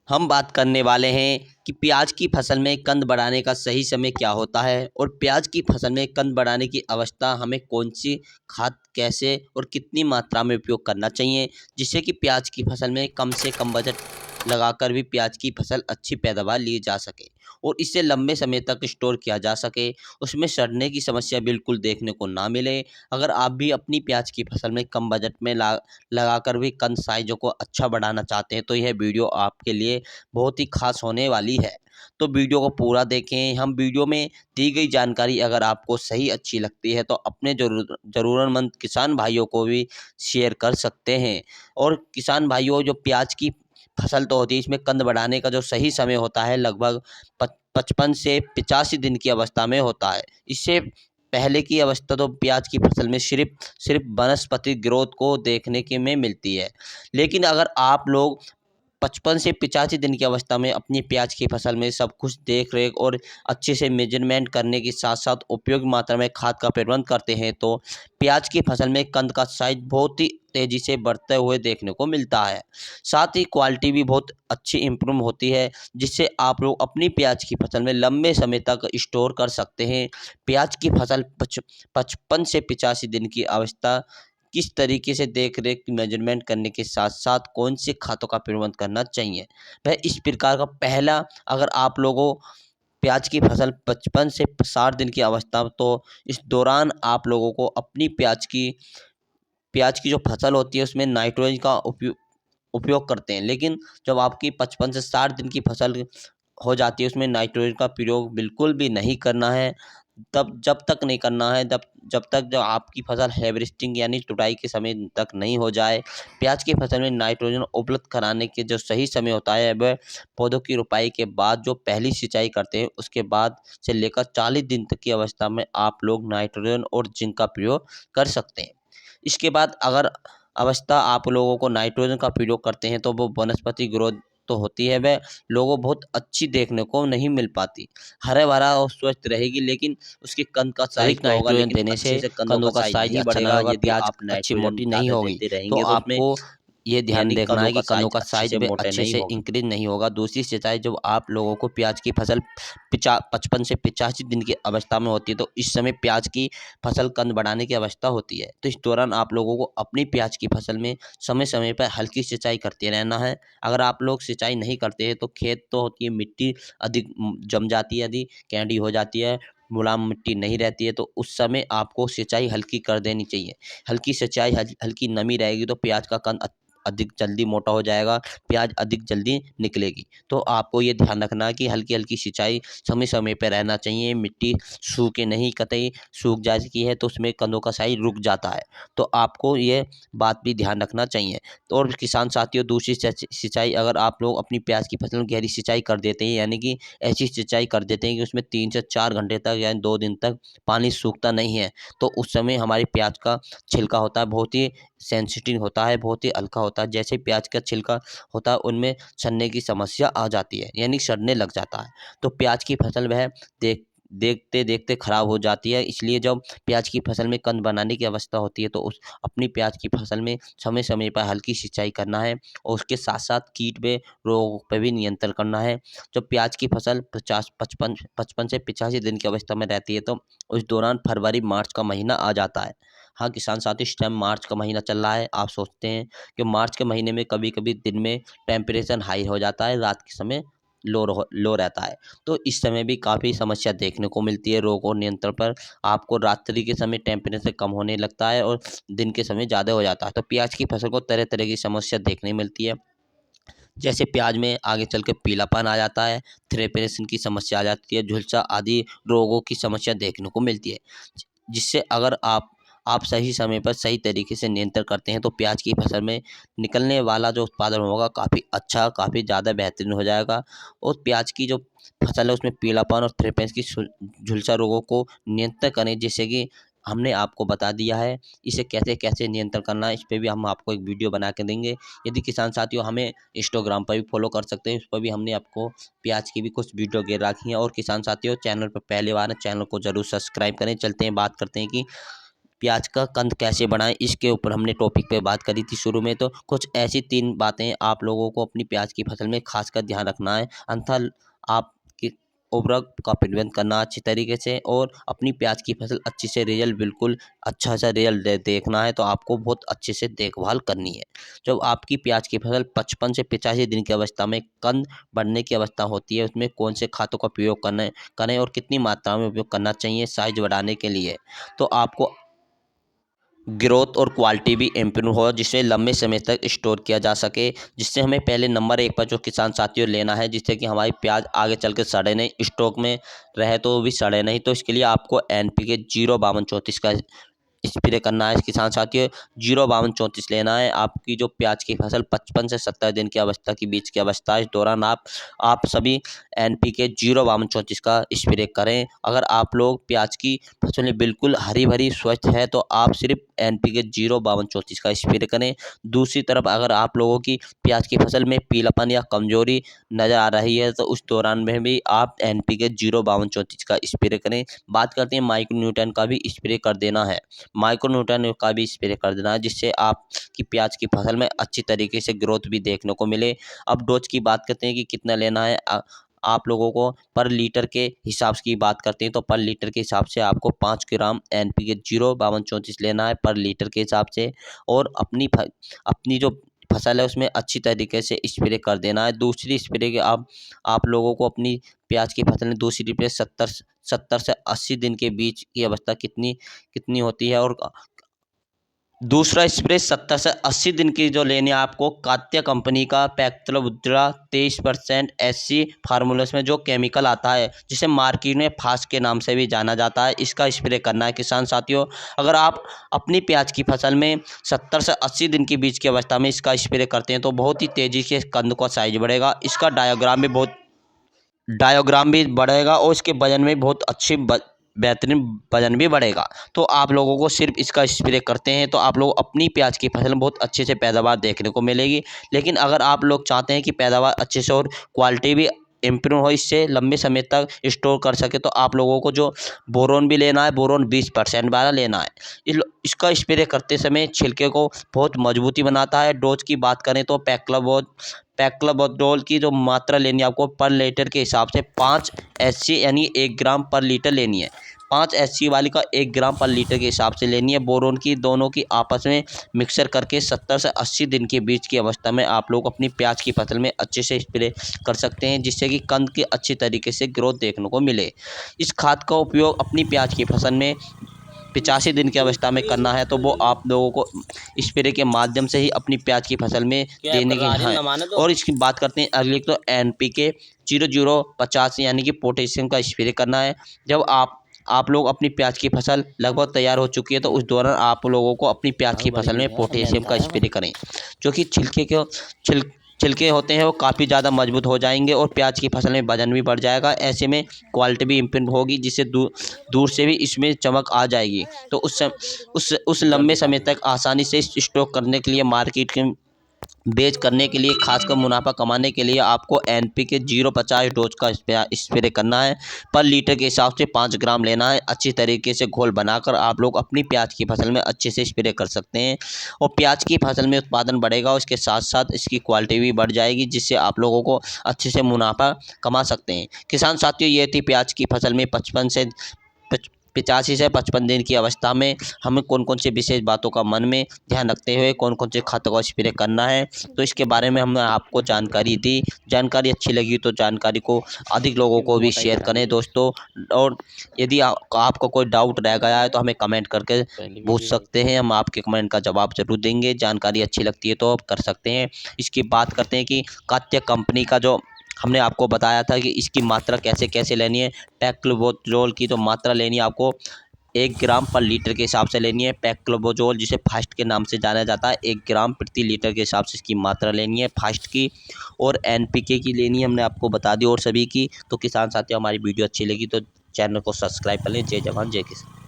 हम बात करने वाले हैं कि प्याज की फसल में कंद बढ़ाने का सही समय क्या होता है और प्याज की फसल में कंद बढ़ाने की अवस्था हमें कौन सी खाद कैसे और कितनी मात्रा में उपयोग करना चाहिए, जिससे कि प्याज की फसल में कम से कम बजट लगाकर भी प्याज की फसल अच्छी पैदावार ली जा सके और इसे लंबे समय तक स्टोर किया जा सके, उसमें सड़ने की समस्या बिल्कुल देखने को ना मिले। अगर आप भी अपनी प्याज की फसल में कम बजट में लगाकर भी कंद साइजों को अच्छा बढ़ाना चाहते हैं तो यह वीडियो आपके लिए बहुत ही खास होने वाली है। तो वीडियो को पूरा देखें। हम वीडियो में दी गई जानकारी अगर आपको सही अच्छी लगती है तो अपने ज़रूरतमंद किसान भाइयों को भी शेयर कर सकते हैं। और किसान भाइयों, जो प्याज की फसल तो होती है, इसमें कंद बढ़ाने का जो सही समय होता है लगभग 55 से 85 दिन की अवस्था में होता है। इससे पहले की अवस्था तो प्याज की फसल में सिर्फ वनस्पति ग्रोथ को देखने के में मिलती है। लेकिन अगर आप लोग 55 से 85 दिन की अवस्था में अपनी प्याज की फसल में सब कुछ देख रेख और अच्छे से मेजरमेंट करने के साथ साथ उपयोगी मात्रा में खाद का प्रबंध करते हैं तो प्याज की फसल में कंद का साइज बहुत ही तेज़ी से बढ़ते हुए देखने को मिलता है। साथ ही क्वालिटी भी बहुत अच्छी इम्प्रूव होती है, जिससे आप लोग अपनी प्याज की फसल में लंबे समय तक स्टोर कर सकते हैं। प्याज की फसल 55 से 85 दिन की अवस्था किस तरीके से देख रेख मेजरमेंट करने के साथ साथ कौन से खातों का प्रबंध करना चाहिए, वह इस प्रकार का। पहला, अगर आप लोगों प्याज की फसल 55 से 60 दिन की अवस्था, तो इस दौरान आप लोगों को अपनी प्याज की जो फसल होती है उसमें नाइट्रोजन का उपयोग करते हैं। लेकिन जब आपकी 55 से 60 दिन की फसल हो जाती है उसमें नाइट्रोजन का प्रयोग बिल्कुल भी नहीं करना है। तब जब तक नहीं करना है जब तक जो आपकी फसल हार्वेस्टिंग यानी तुड़ाई के समय तक नहीं हो जाए। प्याज की फसल में नाइट्रोजन उपलब्ध कराने के जो सही समय होता है वह पौधों की रोपाई के बाद जो पहली सिंचाई करते हैं उसके बाद से लेकर 40 दिन तक की अवस्था में आप लोग नाइट्रोजन और जिंक का प्रयोग कर सकते हैं। इसके बाद अगर अवस्था आप लोगों को नाइट्रोजन का प्रयोग करते हैं तो वो वनस्पति ग्रोथ तो होती है, वह लोगों को बहुत अच्छी देखने को नहीं मिल पाती। हरा भरा और स्वस्थ रहेगी, लेकिन उसके कंद का साइज अधिक तो होगा नाइट्रोजन लेकिन देने अच्छे से से कंदों का कंदों का साइज साइज नहीं अच्छा नहीं बढ़ेगा। होगा, यदि प्याज आप अच्छी नाइट्रोजन मोटी नहीं ज़्यादा होगी। देते तो रहेंगे तो उसमें आपको ये ध्यान यानी देखना कंदों है का कि कंदों साइज का अच्छे साइज से भी मोटे अच्छे नहीं से होगा। इंक्रीज नहीं होगा। दूसरी सिंचाई जब आप लोगों को प्याज की फसल 55 से 85 दिन की अवस्था में होती है तो इस समय प्याज की फसल कंद बढ़ाने की अवस्था होती है। तो इस दौरान आप लोगों को अपनी प्याज की फसल में समय समय पर हल्की सिंचाई करते रहना है। अगर आप लोग सिंचाई नहीं करते हैं तो खेत तो होती है मिट्टी अधिक जम जाती है, यदि कैंडी हो जाती है, मुलायम मिट्टी नहीं रहती है, तो उस समय आपको सिंचाई हल्की कर देनी चाहिए। हल्की सिंचाई हल्की नमी रहेगी तो प्याज का कंद अधिक जल्दी मोटा हो जाएगा, प्याज अधिक जल्दी निकलेगी। तो आपको ये ध्यान रखना है कि हल्की हल्की सिंचाई समय समय पर रहना चाहिए। मिट्टी सूखे नहीं, कतई सूख जाती है तो उसमें कंदों का साइज रुक जाता है। तो आपको ये बात भी ध्यान रखना चाहिए। तो और किसान साथियों, दूसरी सिंचाई अगर आप लोग अपनी प्याज की फसल में गहरी सिंचाई कर देते हैं, यानी कि ऐसी सिंचाई कर देते हैं कि उसमें 3 से 4 घंटे तक यानी 2 दिन तक पानी सूखता नहीं है, तो उस समय हमारी प्याज का छिलका होता है बहुत ही सेंसिटिव होता है, बहुत ही हल्का होता है। जैसे प्याज का छिलका होता है उनमें सड़ने की समस्या आ जाती है, यानी सड़ने लग जाता है। तो प्याज की फसल वह देखते देखते खराब हो जाती है। इसलिए जब प्याज की फसल में कंद बनाने की अवस्था होती है तो उस अपनी प्याज की फसल में समय समय पर हल्की सिंचाई करना है और उसके साथ साथ कीट व रोग पे भी नियंत्रण करना है। जब प्याज की फसल 55 से 85 दिन की अवस्था में रहती है तो उस दौरान फरवरी मार्च का महीना आ जाता है। हाँ किसान साथी, इस टाइम मार्च का महीना चल रहा है। आप सोचते हैं कि मार्च के महीने में कभी कभी दिन में टेम्परेचर हाई हो जाता है, रात के समय लो रहता है। तो इस समय भी काफ़ी समस्या देखने को मिलती है रोग और नियंत्रण पर। आपको रात्रि के समय टेम्परेचर कम होने लगता है और दिन के समय ज़्यादा हो जाता है। तो प्याज की फसल को तरह तरह की समस्या देखने मिलती है, जैसे प्याज में आगे चल के पीलापन आ जाता है, थ्रेपेशन की समस्या आ जाती है, झुलसा आदि रोगों की समस्या देखने को मिलती है। जिससे अगर आप सही समय पर सही तरीके से नियंत्रण करते हैं तो प्याज की फसल में निकलने वाला जो उत्पादन होगा काफ़ी अच्छा, काफ़ी ज़्यादा बेहतरीन हो जाएगा। और प्याज की जो फसल है उसमें पीलापन और थ्रिप्स की झुलसा रोगों को नियंत्रण करें, जैसे कि हमने आपको बता दिया है। इसे कैसे कैसे नियंत्रण करना है इस पे भी हम आपको एक वीडियो बना के देंगे। यदि किसान साथियों हमें इंस्टाग्राम पर भी फॉलो कर सकते हैं, उस पर भी हमने आपको प्याज की भी कुछ वीडियो गे रखी हैं। और किसान साथियों, चैनल पर पहली बार है, चैनल को जरूर सब्सक्राइब करें। चलते हैं बात करते हैं कि प्याज का कंद कैसे बनाएं, इसके ऊपर हमने टॉपिक पे बात करी थी शुरू में। तो कुछ ऐसी 3 बातें आप लोगों को अपनी प्याज की फसल में खासकर ध्यान रखना है, अन्यथा आपकी उर्वरक का प्रबंधन करना अच्छी तरीके से और अपनी प्याज की फसल अच्छी से रिजल्ट बिल्कुल अच्छा सा रिजल्ट देखना है तो आपको बहुत अच्छे से देखभाल करनी है। जब आपकी प्याज की फसल 55 से 85 दिन की अवस्था में कंद बढ़ने की अवस्था होती है, उसमें कौन से खादों का उपयोग करें और कितनी मात्रा में उपयोग करना चाहिए साइज बढ़ाने के लिए, तो आपको ग्रोथ और क्वालिटी भी इम्प्रूव हो, जिससे लंबे समय तक स्टोर किया जा सके। जिससे हमें पहले नंबर 1 पर जो किसान साथियों लेना है, जिससे कि हमारी प्याज आगे चल के सड़े नहीं, स्टॉक में रहे तो वो भी सड़े नहीं। तो इसके लिए आपको NPK 05234 का स्प्रे करना है किसान साथियों। 05234 लेना है। आपकी जो प्याज की फसल 55 से 70 दिन की अवस्था की बीच की अवस्था है, इस दौरान आप सभी NPK 05234 का स्प्रे करें। अगर आप लोग प्याज की फसलें बिल्कुल हरी भरी स्वच्छ है तो आप सिर्फ NPK 05234 का स्प्रे करें। दूसरी तरफ अगर आप लोगों की प्याज की फसल में पीलापन या कमजोरी नजर आ रही है तो उस दौरान में भी आप NPK 05234 का स्प्रे करें। बात करते हैं माइक्रोन्यूटन का भी स्प्रे कर देना है। माइक्रोन्यूटन का भी स्प्रे कर देना है, जिससे आपकी प्याज की फसल में अच्छी तरीके से ग्रोथ भी देखने को मिले। अब डोज की बात करते हैं कि कितना लेना है। आप लोगों को पर लीटर के हिसाब की बात करते हैं तो पर लीटर के हिसाब से आपको 5 ग्राम NPK 05234 लेना है पर लीटर के हिसाब से, और अपनी जो फसल है उसमें अच्छी तरीके से स्प्रे कर देना है। दूसरी स्प्रे के आप लोगों को अपनी प्याज की फसल में दूसरी स्प्रे 70 से 80 दिन के बीच की अवस्था कितनी कितनी होती है, और दूसरा स्प्रे 70 से 80 दिन की जो लेनी है आपको कात्या कंपनी का पैक्लोबुद्रा 23% SC फार्मूलस में जो केमिकल आता है, जिसे मार्केट में फास्ट के नाम से भी जाना जाता है, इसका स्प्रे करना है किसान साथियों। अगर आप अपनी प्याज की फसल में 70 से 80 दिन के बीच की अवस्था में इसका स्प्रे करते हैं तो बहुत ही तेज़ी से कंद का साइज बढ़ेगा। इसका डायोग्राम भी बढ़ेगा और इसके वजन में बहुत अच्छी बेहतरीन वजन भी बढ़ेगा। तो आप लोगों को सिर्फ इसका स्प्रे करते हैं तो आप लोग अपनी प्याज की फसल में बहुत अच्छे से पैदावार देखने को मिलेगी। लेकिन अगर आप लोग चाहते हैं कि पैदावार अच्छे से और क्वालिटी भी इम्प्रूव हो, इससे लंबे समय तक स्टोर कर सके, तो आप लोगों को जो बोरोन भी लेना है, बोरोन 20% वाला लेना है। इसका स्प्रे करते समय छिलके को बहुत मजबूती बनाता है। डोज की बात करें तो पैक्लोबोडोल की जो मात्रा लेनी है आपको पर लीटर के हिसाब से 5 SC यानी 1 ग्राम पर लीटर लेनी है। 5 SC वाली का 1 ग्राम पर लीटर के हिसाब से लेनी है। बोरोन की दोनों की आपस में मिक्सर करके 70 से 80 दिन के बीच की अवस्था में आप लोग अपनी प्याज की फसल में अच्छे से स्प्रे कर सकते हैं, जिससे कि कंद की अच्छी तरीके से ग्रोथ देखने को मिले। इस खाद का उपयोग अपनी प्याज की फसल में 85 दिन की अवस्था में करना है तो वो आप लोगों को स्प्रे के माध्यम से ही अपनी प्याज की फसल में देने के हैं। और इसकी बात करते हैं अगले, तो NPK 0050 यानी कि पोटेशियम का स्प्रे करना है। जब आप लोग अपनी प्याज की फसल लगभग तैयार हो चुकी है तो उस दौरान आप लोगों को अपनी प्याज की फसल में पोटेशियम का स्प्रे करें, जो कि छिलके होते हैं वो काफ़ी ज़्यादा मजबूत हो जाएंगे और प्याज की फसल में वजन भी बढ़ जाएगा। ऐसे में क्वालिटी भी इम्प्रूव होगी, जिससे दूर से भी इसमें चमक आ जाएगी। तो उस लंबे समय तक आसानी से स्टॉक करने के लिए, मार्केट के बेच करने के लिए, खासकर मुनाफा कमाने के लिए आपको NPK 050 डोज का स्प्रे करना है। पर लीटर के हिसाब से 5 ग्राम लेना है। अच्छी तरीके से घोल बनाकर आप लोग अपनी प्याज की फसल में अच्छे से स्प्रे कर सकते हैं और प्याज की फसल में उत्पादन बढ़ेगा, उसके साथ साथ इसकी क्वालिटी भी बढ़ जाएगी, जिससे आप लोगों को अच्छे से मुनाफा कमा सकते हैं। किसान साथियों, ये थी प्याज की फसल में 85 से 55 दिन की अवस्था में हमें कौन कौन सी विशेष बातों का मन में ध्यान रखते हुए कौन कौन से खातों का स्प्रे करना है, तो इसके बारे में हमने आपको जानकारी दी। जानकारी अच्छी लगी तो जानकारी को अधिक लोगों को भी शेयर करें दोस्तों। और यदि आपको कोई डाउट रह गया है तो हमें कमेंट करके पूछ सकते हैं, हम आपके कमेंट का जवाब जरूर देंगे। जानकारी अच्छी लगती है तो आप कर सकते हैं। इसकी बात करते हैं कि कात्या कंपनी का जो हमने आपको बताया था कि इसकी मात्रा कैसे कैसे लेनी है। पैक्लोबोजोल की तो मात्रा लेनी है आपको 1 ग्राम पर लीटर के हिसाब से लेनी है। पैक्लोबोजोल जिसे फास्ट के नाम से जाना जाता है, 1 ग्राम प्रति लीटर के हिसाब से इसकी मात्रा लेनी है फास्ट की। और NPK की लेनी है, हमने आपको बता दी और सभी की। तो किसान साथियों, हमारी वीडियो अच्छी लगी तो चैनल को सब्सक्राइब कर लें। जय जवान जय किसान।